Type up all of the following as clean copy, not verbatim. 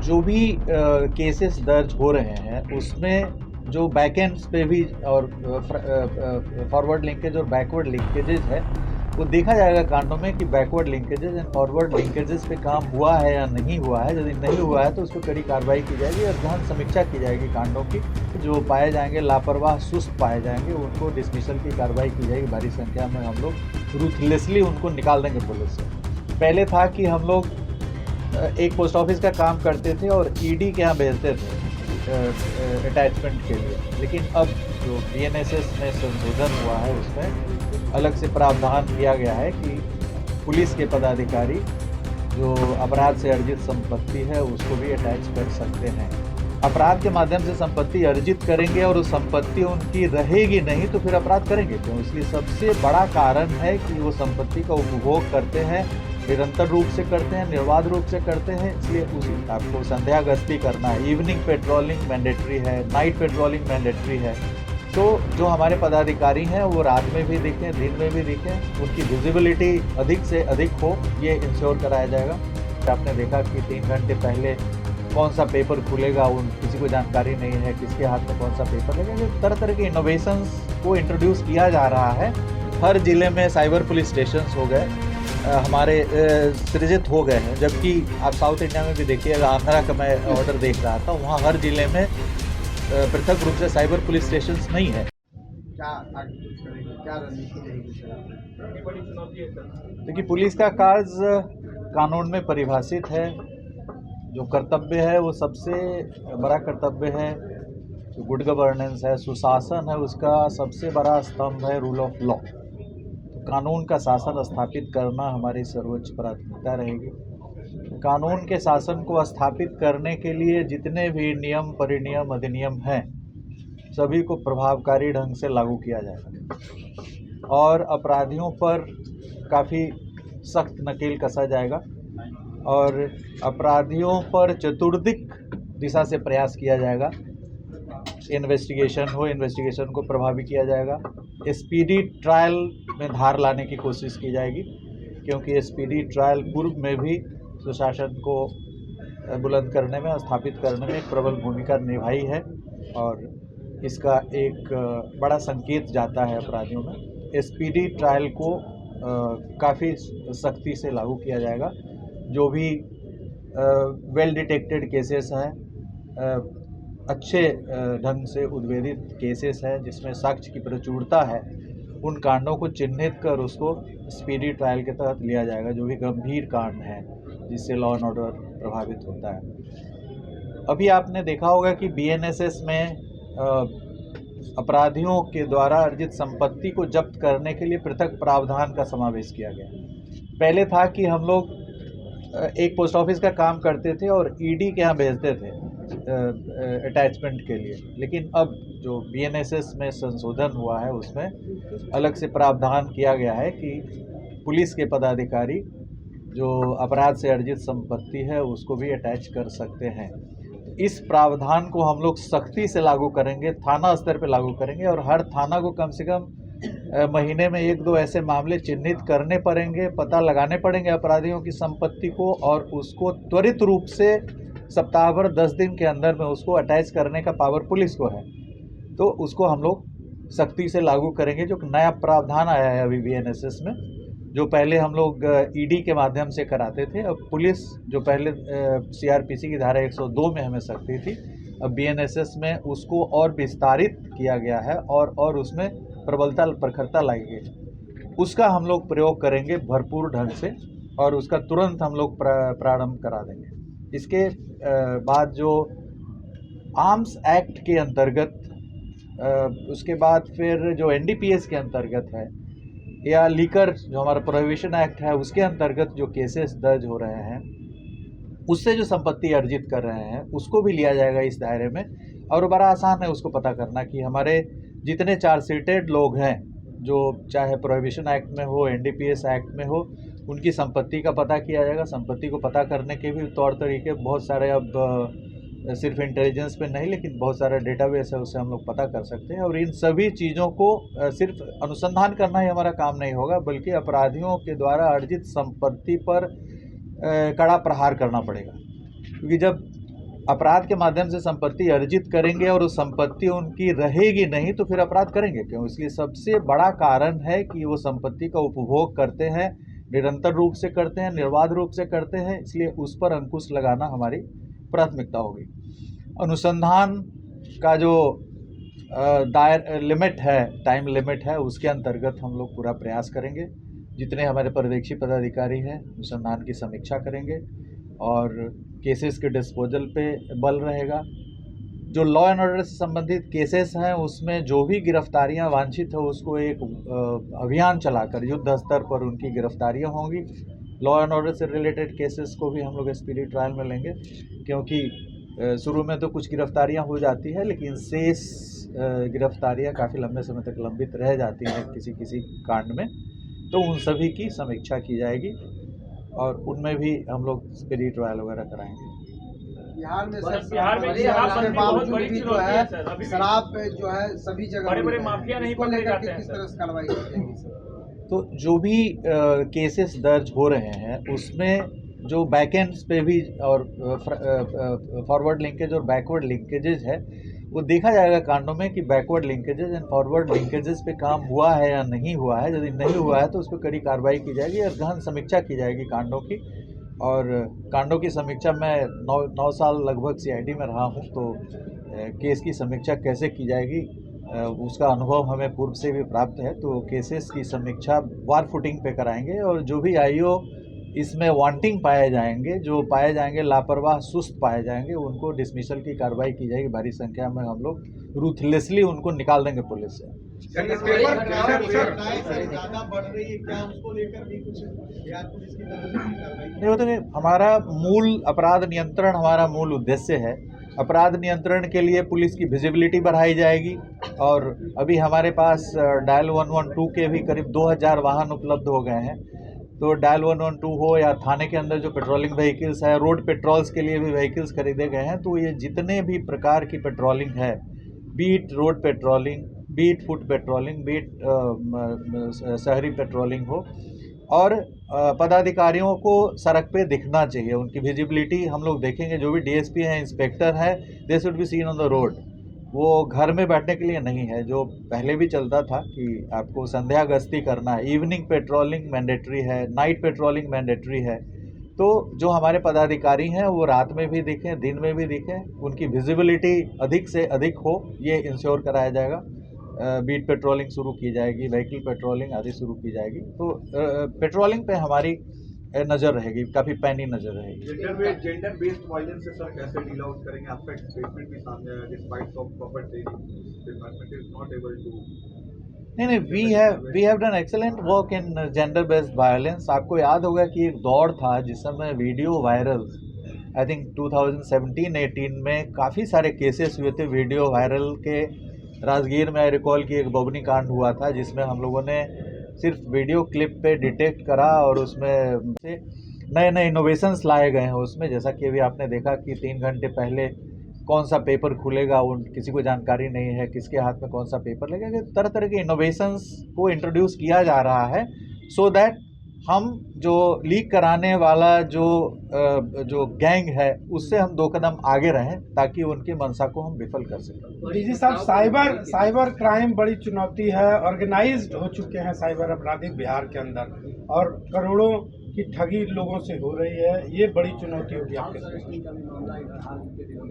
जो भी केसेस दर्ज हो रहे हैं उसमें जो बैकएंड्स पे भी और फॉरवर्ड लिंकेज और बैकवर्ड लिंकेजेस है वो देखा जाएगा कांडों में कि backward linkages and forward linkages पे काम हुआ है या नहीं हुआ है। यदि नहीं हुआ है तो उस पर कड़ी कार्रवाई की जाएगी और गहन समीक्षा की जाएगी कांडों की। जो पाए जाएंगे लापरवाह सुस्त पाए जाएंगे उनको डिसमिसल की कार्रवाई की जाएगी। भारी संख्या में हम लोग रूथलेसली उनको निकाल देंगे पुलिस से। पहले था कि हम लोग एक पोस्ट ऑफिस का काम करते थे और ईडी के यहाँ भेजते थे अटैचमेंट के लिए, लेकिन अब जो बीएनएसएस में संशोधन हुआ है उसमें अलग से प्रावधान किया गया है कि पुलिस के पदाधिकारी जो अपराध से अर्जित संपत्ति है उसको भी अटैच कर सकते हैं। अपराध के माध्यम से संपत्ति अर्जित करेंगे और उस संपत्ति उनकी रहेगी नहीं तो फिर अपराध करेंगे क्यों? इसलिए सबसे बड़ा कारण है कि वो संपत्ति का उपभोग करते हैं, निरंतर रूप से करते हैं, निर्बाध रूप से करते हैं। इसलिए उसी आपको संध्या गश्ती करना है, इवनिंग पेट्रोलिंग मैंडेटरी है, नाइट पेट्रोलिंग मैंडेटरी है। तो जो हमारे पदाधिकारी हैं वो रात में भी दिखें, दिन में भी दिखें, उनकी विजिबिलिटी अधिक से अधिक हो, ये इंश्योर कराया जाएगा। आपने देखा कि 3 घंटे पहले कौन सा पेपर खुलेगा उन किसी को जानकारी नहीं है, किसके हाथ में कौन सा पेपर लगेगा। तरह तरह के इनोवेशंस को इंट्रोड्यूस किया जा रहा है। हर जिले में साइबर पुलिस स्टेशंस हो गए, हमारे सृजित हो गए हैं। जबकि आप साउथ इंडिया में भी देखिएगा, आंध्रा का मैं ऑर्डर देख रहा था, वहाँ हर जिले में पृथक रूप से साइबर पुलिस स्टेशंस नहीं है। क्या रणनीति रहेगी सर? देखिए, पुलिस का कार्य कानून में परिभाषित है। जो कर्तव्य है वो सबसे बड़ा कर्तव्य है। जो गुड गवर्नेंस है, सुशासन है, उसका सबसे बड़ा स्तंभ है रूल ऑफ लॉ। तो कानून का शासन स्थापित करना हमारी सर्वोच्च प्राथमिकता रहेगी। कानून के शासन को स्थापित करने के लिए जितने भी नियम, परिनियम, अधिनियम हैं, सभी को प्रभावकारी ढंग से लागू किया जाएगा और अपराधियों पर काफ़ी सख्त नकेल कसा जाएगा और अपराधियों पर चतुर्दिक दिशा से प्रयास किया जाएगा। इन्वेस्टिगेशन हो, इन्वेस्टिगेशन को प्रभावी किया जाएगा। स्पीडी ट्रायल में धार लाने की कोशिश की जाएगी, क्योंकि स्पीडी ट्रायल पूर्व में भी सुशासन को बुलंद करने में, स्थापित करने में एक प्रबल भूमिका निभाई है और इसका एक बड़ा संकेत जाता है अपराधियों में। स्पीडी ट्रायल को काफ़ी सख्ती से लागू किया जाएगा। जो भी वेल डिटेक्टेड केसेस हैं, अच्छे ढंग से उद्भेदित केसेस हैं जिसमें साक्ष्य की प्रचुरता है, उन कांडों को चिन्हित कर उसको स्पीडी ट्रायल के तहत लिया जाएगा। जो भी गंभीर कांड हैं जिससे लॉ एंड ऑर्डर प्रभावित होता है। अभी आपने देखा होगा कि बीएनएसएस में अपराधियों के द्वारा अर्जित संपत्ति को जब्त करने के लिए पृथक प्रावधान का समावेश किया गया। पहले था कि हम लोग एक पोस्ट ऑफिस का काम करते थे और ईडी के यहाँ भेजते थे अटैचमेंट के लिए, लेकिन अब जो बीएनएसएस में संशोधन हुआ है उसमें अलग से प्रावधान किया गया है कि पुलिस के पदाधिकारी जो अपराध से अर्जित संपत्ति है उसको भी अटैच कर सकते हैं। इस प्रावधान को हम लोग सख्ती से लागू करेंगे, थाना स्तर पे लागू करेंगे और हर थाना को कम से कम महीने में 1-2 ऐसे मामले चिन्हित करने पड़ेंगे, पता लगाने पड़ेंगे अपराधियों की संपत्ति को और उसको त्वरित रूप से सप्ताह भर 10 दिन के अंदर में उसको अटैच करने का पावर पुलिस को है। तो उसको हम लोग सख्ती से लागू करेंगे। जो नया प्रावधान आया है अभी बीएनएसएस में, जो पहले हम लोग ईडी के माध्यम से कराते थे, अब पुलिस जो पहले सीआरपीसी की धारा 102 में हमें सकती थी, अब बीएनएसएस में उसको और विस्तारित किया गया है और उसमें प्रबलता, प्रखरता लाई गई। उसका हम लोग प्रयोग करेंगे भरपूर ढंग से और उसका तुरंत हम लोग प्रारंभ करा देंगे। इसके बाद जो आर्म्स एक्ट के अंतर्गत, उसके बाद फिर जो एनडीपीएस के अंतर्गत है या लीकर जो हमारा प्रोहिबिशन एक्ट है उसके अंतर्गत जो केसेस दर्ज हो रहे हैं, उससे जो संपत्ति अर्जित कर रहे हैं उसको भी लिया जाएगा इस दायरे में। और बड़ा आसान है उसको पता करना कि हमारे जितने चार्जशीटेड लोग हैं, जो चाहे प्रोहिबिशन एक्ट में हो, एनडीपीएस एक्ट में हो, उनकी संपत्ति का पता किया जाएगा। संपत्ति को पता करने के भी तौर तरीके बहुत सारे, अब सिर्फ इंटेलिजेंस पे नहीं लेकिन बहुत सारा डेटाबेस है, उससे हम लोग पता कर सकते हैं। और इन सभी चीज़ों को सिर्फ अनुसंधान करना ही हमारा काम नहीं होगा, बल्कि अपराधियों के द्वारा अर्जित संपत्ति पर कड़ा प्रहार करना पड़ेगा। क्योंकि जब अपराध के माध्यम से संपत्ति अर्जित करेंगे और उस संपत्ति उनकी रहेगी नहीं तो फिर अपराध करेंगे क्यों। इसलिए सबसे बड़ा कारण है कि वो संपत्ति का उपभोग करते हैं, निरंतर रूप से करते हैं, निर्बाध रूप से करते हैं, इसलिए उस पर अंकुश लगाना हमारी प्राथमिकता होगी। अनुसंधान का जो लिमिट है, टाइम लिमिट है, उसके अंतर्गत हम लोग पूरा प्रयास करेंगे। जितने हमारे पर्यवेक्षी पदाधिकारी हैं अनुसंधान की समीक्षा करेंगे और केसेस के डिस्पोजल पे बल रहेगा। जो लॉ एंड ऑर्डर से संबंधित केसेस हैं उसमें जो भी गिरफ्तारियां वांछित है उसको एक अभियान चलाकर युद्ध स्तर पर उनकी गिरफ्तारियां होंगी। लॉ एंड ऑर्डर से रिलेटेड केसेस को भी हम लोग स्पीडी ट्रायल में लेंगे क्योंकि शुरू में तो कुछ गिरफ्तारियां हो जाती है लेकिन शेष गिरफ्तारियां काफ़ी लंबे समय तक लंबित रह जाती हैं किसी किसी कांड में, तो उन सभी की समीक्षा की जाएगी और उनमें भी हम लोग स्पीडी ट्रायल वगैरह कराएंगे। बिहार में के बावजूद भी जो है शराब जो है सभी जगह बड़े माफिया नहीं पकड़े जाते हैं, किस तरह से कार्रवाई करते हैं? तो जो भी केसेस दर्ज हो रहे हैं उसमें जो बैकएंड्स पे भी और फॉरवर्ड लिंकेज और बैकवर्ड लिंकेजेस है वो देखा जाएगा कांडों में कि backward linkages and forward linkages पे काम हुआ है या नहीं हुआ है। यदि नहीं हुआ है तो उस पर कड़ी कार्रवाई की जाएगी और गहन समीक्षा की जाएगी कांडों की। और कांडों की समीक्षा मैं 9 साल लगभग सीआईडी में रहा हूं, तो केस की समीक्षा कैसे की जाएगी उसका अनुभव हमें पूर्व से भी प्राप्त है। तो केसेस की समीक्षा वार फुटिंग पे कराएंगे और जो भी आईओ इसमें वांटिंग पाए जाएंगे, जो पाए जाएंगे लापरवाह सुस्त पाए जाएंगे, उनको डिसमिसल की कार्रवाई की जाएगी। भारी संख्या में हम लोग रूथलेसली उनको निकाल देंगे पुलिस से। नहीं होते, हमारा मूल अपराध नियंत्रण हमारा मूल उद्देश्य है। अपराध नियंत्रण के लिए पुलिस की विजिबिलिटी बढ़ाई जाएगी और अभी हमारे पास डायल 112 के भी करीब 2000 वाहन उपलब्ध हो गए हैं। तो डायल 112 हो या थाने के अंदर जो पेट्रोलिंग व्हीकल्स है, रोड पेट्रोल्स के लिए भी व्हीकल्स खरीदे गए हैं। तो ये जितने भी प्रकार की पेट्रोलिंग है, beat road patrolling, beat foot patrolling, beat शहरी पेट्रोलिंग हो, और पदाधिकारियों को सड़क पे दिखना चाहिए, उनकी विजिबिलिटी हम लोग देखेंगे। जो भी डीएसपी हैं, इंस्पेक्टर हैं, they should be seen on the road. वो घर में बैठने के लिए नहीं है, जो पहले भी चलता था कि आपको संध्या गश्ती करना है। इवनिंग पेट्रोलिंग मैंडेटरी है, नाइट पेट्रोलिंग मैंडेटरी है। तो जो हमारे पदाधिकारी हैं वो रात में भी दिखें, दिन में भी दिखें, उनकी विजिबिलिटी अधिक से अधिक हो, ये इंश्योर कराया जाएगा। बीट पेट्रोलिंग शुरू की जाएगी, व्हीकल पेट्रोलिंग आदि शुरू की जाएगी। तो पेट्रोलिंग पे हमारी नज़र रहेगी, काफ़ी पैनी नज़र रहेगी। जेंडर बेस्ड वायलेंस से सर कैसे डील आउट करेंगे? आपका स्टेटमेंट भी सामने आया, despite of proper training department is not able to. नहीं, we have done excellent work in gender based violence. आपको याद होगा कि एक दौर था जिस समय वीडियो वायरल, आई थिंक 2017-18 में काफ़ी सारे केसेस हुए थे वीडियो वायरल के। राजगीर में आई रिकॉल की एक बबनी कांड हुआ था जिसमें हम लोगों ने सिर्फ वीडियो क्लिप पे डिटेक्ट करा और उसमें से नए नए इनोवेशंस लाए गए हैं उसमें। जैसा कि अभी आपने देखा कि 3 घंटे पहले कौन सा पेपर खुलेगा, उन किसी को जानकारी नहीं है, किसके हाथ में कौन सा पेपर लगेगा। तरह तरह के इनोवेशंस को इंट्रोड्यूस किया जा रहा है सो दैट हम जो लीक कराने वाला जो गैंग है उससे हम 2 कदम आगे रहें ताकि उनकी मंशा को हम विफल कर सकें। डीजी साहब, साइबर क्राइम बड़ी चुनौती है। ऑर्गेनाइज्ड हो चुके हैं साइबर अपराधी बिहार के अंदर और करोड़ों की ठगी लोगों से हो रही है। ये बड़ी चुनौती होगी आपके साथ।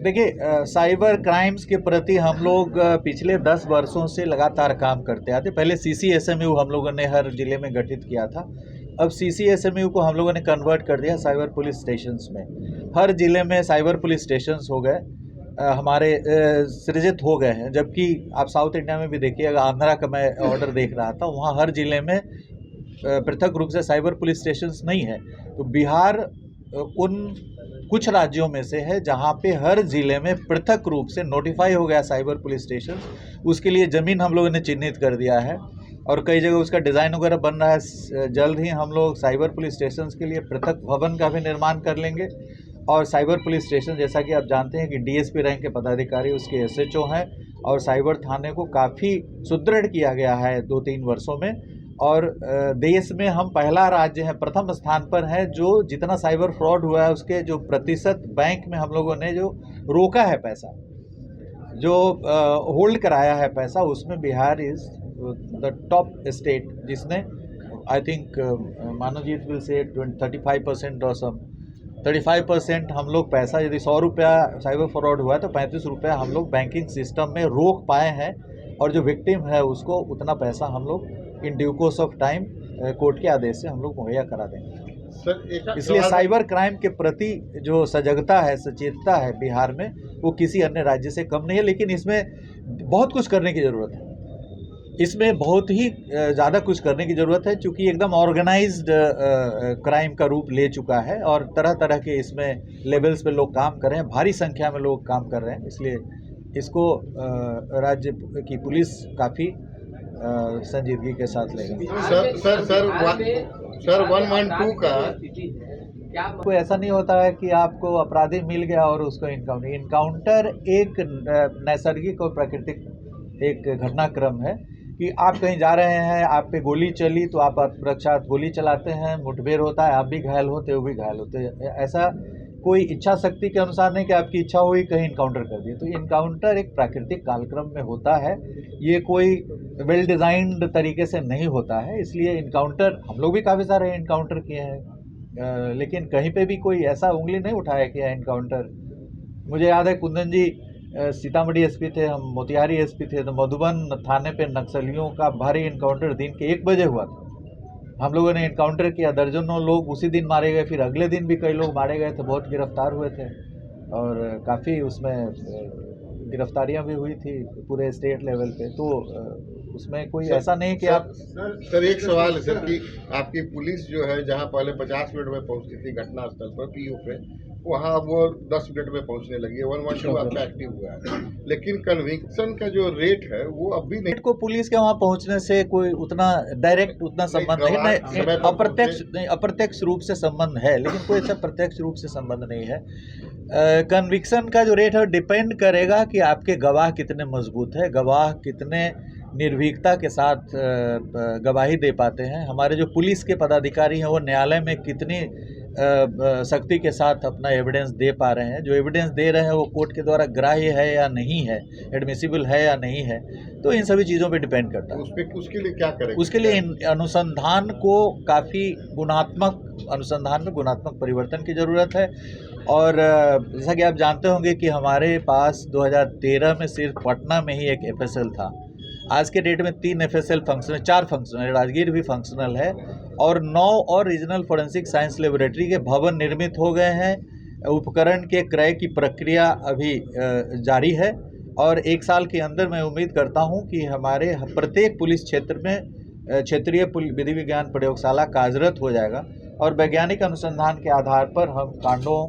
देखिए, साइबर क्राइम्स के प्रति हम लोग पिछले 10 वर्षों से लगातार काम करते आते। पहले CCSMU हम लोगों ने हर जिले में गठित किया था। अब CCSMU को हम लोगों ने कन्वर्ट कर दिया साइबर पुलिस स्टेशंस में। हर जिले में साइबर पुलिस स्टेशंस हो गए, हमारे सृजित हो गए हैं। जबकि आप साउथ इंडिया में भी देखिएगा, आंध्रा का मैं ऑर्डर देख रहा था, वहाँ हर जिले में पृथक रूप से साइबर पुलिस स्टेशंस नहीं है। तो बिहार उन कुछ राज्यों में से है जहाँ पे हर ज़िले में पृथक रूप से नोटिफाई हो गया साइबर पुलिस स्टेशन। उसके लिए ज़मीन हम लोगों ने चिन्हित कर दिया है और कई जगह उसका डिज़ाइन वगैरह बन रहा है। जल्द ही हम लोग साइबर पुलिस स्टेशन के लिए पृथक भवन का भी निर्माण कर लेंगे। और साइबर पुलिस स्टेशन, जैसा कि आप जानते हैं कि DSP रैंक के पदाधिकारी उसके SHO हैं और साइबर थाने को काफ़ी सुदृढ़ किया गया है 2-3 वर्षों में। और देश में हम पहला राज्य है, प्रथम स्थान पर है जो जितना साइबर फ्रॉड हुआ है उसके जो प्रतिशत बैंक में हम लोगों ने जो रोका है पैसा, जो होल्ड कराया है पैसा, उसमें Bihar is the top state, जिसने आई थिंक मानोजीत विल से 35% और सम 35% हम लोग पैसा, यदि 100 रुपया साइबर फ्रॉड हुआ है तो 35 रुपया हम लोग बैंकिंग सिस्टम में रोक पाए हैं, और जो विक्टिम है उसको उतना पैसा हम लोग in due course of time court के आदेश से हम लोग मुहैया करा देंगे। इसलिए साइबर क्राइम के प्रति जो सजगता है, सचेतता है बिहार में, वो किसी अन्य राज्य से कम नहीं है। लेकिन इसमें बहुत कुछ करने की ज़रूरत है, इसमें बहुत ही ज़्यादा कुछ करने की ज़रूरत है, क्योंकि एकदम ऑर्गेनाइज्ड क्राइम का रूप ले चुका है और तरह तरह के इसमें लेवल्स पे लोग काम कर रहे हैं, भारी संख्या में लोग काम कर रहे हैं। इसलिए इसको राज्य की पुलिस काफ़ी संजीदगी के साथ लेगी। सर 112 का कोई ऐसा नहीं होता है कि आपको अपराधी मिल गया और उसको इनकाउंटर एक नैसर्गिक और प्राकृतिक एक घटनाक्रम है कि आप कहीं जा रहे हैं, आप पे गोली चली तो आप आत्मरक्षार्थ गोली चलाते हैं, मुठभेड़ होता है, आप भी घायल होते, वो भी घायल होते। ऐसा कोई इच्छा शक्ति के अनुसार नहीं कि आपकी इच्छा हुई कहीं इनकाउंटर कर दिए। तो इनकाउंटर एक प्राकृतिक कालक्रम में होता है, ये कोई वेल डिज़ाइंड तरीके से नहीं होता है। इसलिए इनकाउंटर हम लोग भी काफ़ी सारे इनकाउंटर किए हैं, लेकिन कहीं पे भी कोई ऐसा उंगली नहीं उठाया कि इनकाउंटर। मुझे याद है कुंदन जी सीतामढ़ी एसपी थे, हम मोतिहारी एसपी थे, तो मधुबन थाने पे नक्सलियों का भारी इनकाउंटर दिन के 1 बजे हुआ था। हम लोगों ने इनकाउंटर किया, दर्जनों लोग उसी दिन मारे गए, फिर अगले दिन भी कई लोग मारे गए थे, बहुत गिरफ्तार हुए थे और काफ़ी उसमें गिरफ्तारियां भी हुई थी पूरे स्टेट लेवल पे। तो उसमें कोई ऐसा नहीं कि आप सर एक सवाल है सर कि आपकी पुलिस जो है जहां पहले 50 मिनट में पहुंचती थी घटना स्थल पर पीओ पे, वहां वो 10 मिनट में पहुंचने लगी है। 112 आपका एक्टिव हुआ है, लेकिन कन्विक्शन का जो रेट है वो अभी नहीं। को पुलिस के वहां पहुंचने से कोई उतना डायरेक्ट उतना संबंध नहीं, अप्रत्यक्ष रूप से संबंध है, लेकिन कोई ऐसा प्रत्यक्ष रूप से संबंध नहीं है। कन्विक्शन का जो रेट है डिपेंड करेगा कि आपके गवाह कितने मजबूत है, गवाह कितने निर्भीकता के साथ गवाही दे पाते हैं। हमारे जो पुलिस के पदाधिकारी हैं वो न्यायालय में कितनी सख्ती के साथ अपना एविडेंस दे पा रहे हैं, जो एविडेंस दे रहे हैं वो कोर्ट के द्वारा ग्राह्य है या नहीं है, एडमिसिबल है या नहीं है। तो इन सभी चीज़ों पे डिपेंड करता है। उसके लिए क्या करें? उसके लिए अनुसंधान को काफ़ी अनुसंधान में गुणात्मक परिवर्तन की ज़रूरत है। और जैसा कि आप जानते होंगे कि हमारे पास 2013 में सिर्फ पटना में ही एक FSL था। आज के डेट में 3 FSL फंक्शनल, 4 फंक्शनल, राजगीर भी फंक्शनल है और 9 और रीजनल फोरेंसिक साइंस लेबोरेटरी के भवन निर्मित हो गए हैं। उपकरण के क्रय की प्रक्रिया अभी जारी है और 1 साल के अंदर मैं उम्मीद करता हूं कि हमारे प्रत्येक पुलिस क्षेत्र में क्षेत्रीय विधि विज्ञान प्रयोगशाला कार्यरत हो जाएगा और वैज्ञानिक अनुसंधान के आधार पर हम कांडों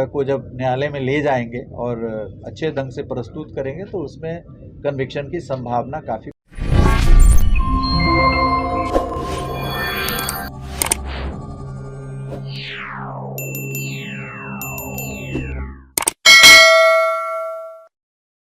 को जब न्यायालय में ले जाएंगे और अच्छे ढंग से प्रस्तुत करेंगे तो उसमें कन्विक्शन की संभावना काफ़ी